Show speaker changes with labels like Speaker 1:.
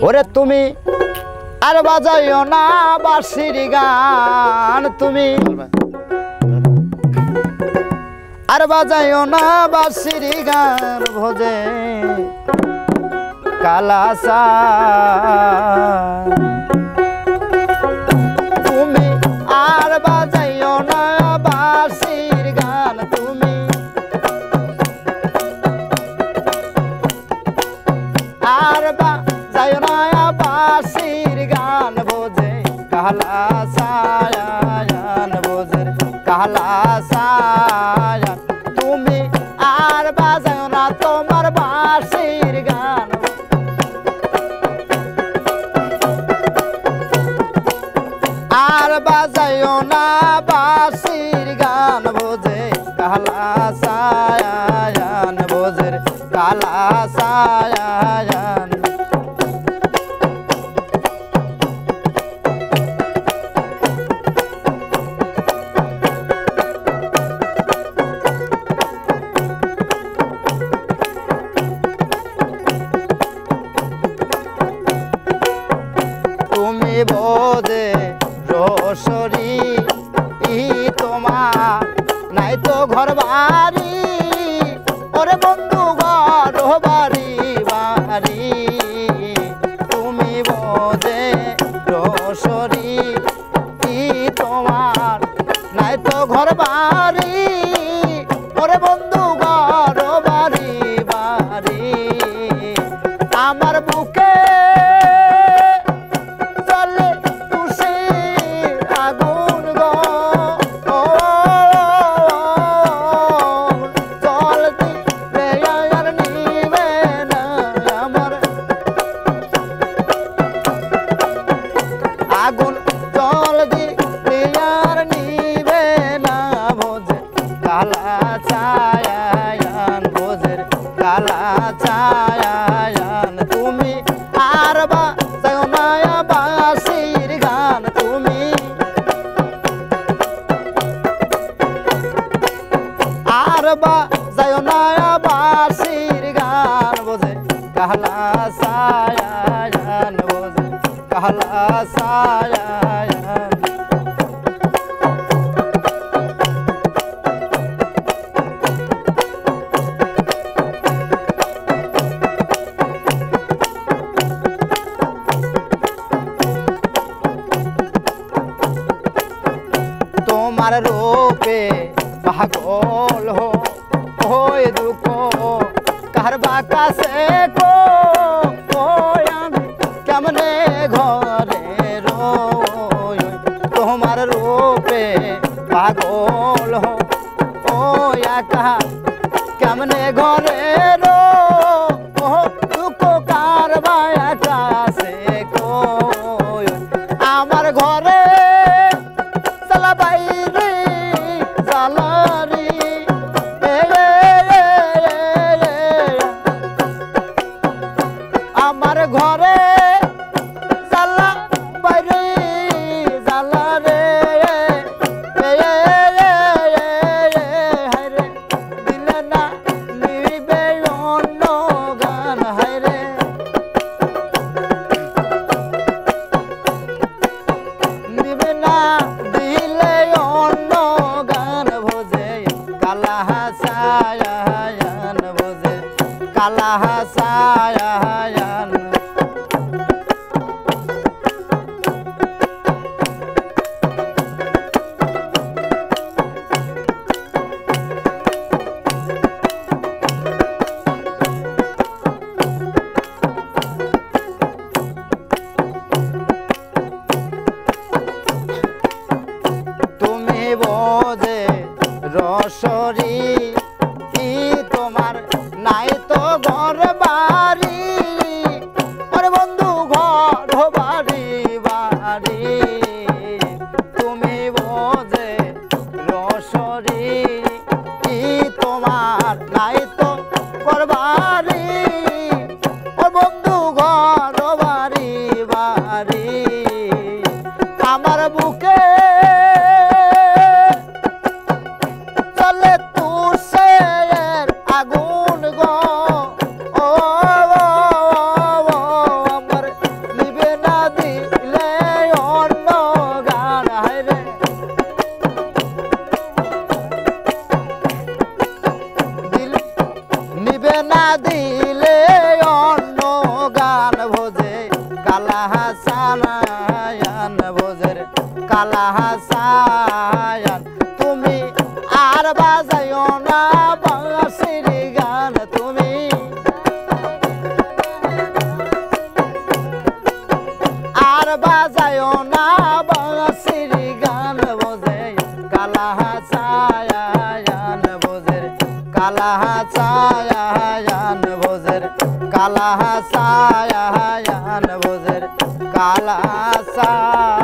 Speaker 1: ওরে তুমি আর বাজাইও না বাঁশির গান, তুমি আর বাজাইও না বাঁশির গান, ভোজে কালাসা তুমি আর বাজাইও না বাঁশির গান, তুমি আর বাজাইও না বাঁশির গান, ভোজে কালাসায়ান, ভোজের কালাসায়ান, তুমি আর বাজাইও না তোমার বাঁশির গান, আর বাজাইও না বাঁশির গান, ভোজে কালাসায়ান, ভোজের কালাসায়ান। তুমি বোধে রসরি তোমার নাই তো ঘর বাড়ি, ওরে বন্ধু ঘর বাড়ি বাড়ি, তুমি বোধে রসরি তোমার নাই তো ঘর বাড়ি, ওরে বন্ধু ঘর বাড়ি বাড়ি, আমার বুকে আগুন জল দিলে আর নিবে না, ভোজে কালাসায়ান, ভোজের কালাসায়ান, তুমি আর বাজাইও না বাঁশির গান, তুমি আর বাজাইও না বাঁশির গান, ভোজে কালাসায়ান, ভোজে কালাসায়ান। তোমার রূপে পাগল হয়ে দুঃখ কার বাকাশে গো, আমি কেমনে ঘরে রই, তোমার রূপে পাগল ও একা কেমনে ঘরে দুঃখ কার বাকাশে গো, আমার ঘরে চালা বাইরে চালারি, আমার ঘরে চালা বাইরে চালা রে, হায়রে দিলে না নিবে অন্য গান, হায়রে নিবে না দিলে অন্য গান, ভোজে কালাসায়ান, ভোজে কালাসায়ান। দিলে অন্য গান ভোজে কালা হাসান ভোজের কালা হাসান তুমি আর বাজাইও না বাঁশির গান তুমি আর বাজাইও না বাঁশির গান ভোজে কালা হাসান ভোজের কালা হাসান ভোজের কালা হাসান ভোজের কালা হাসান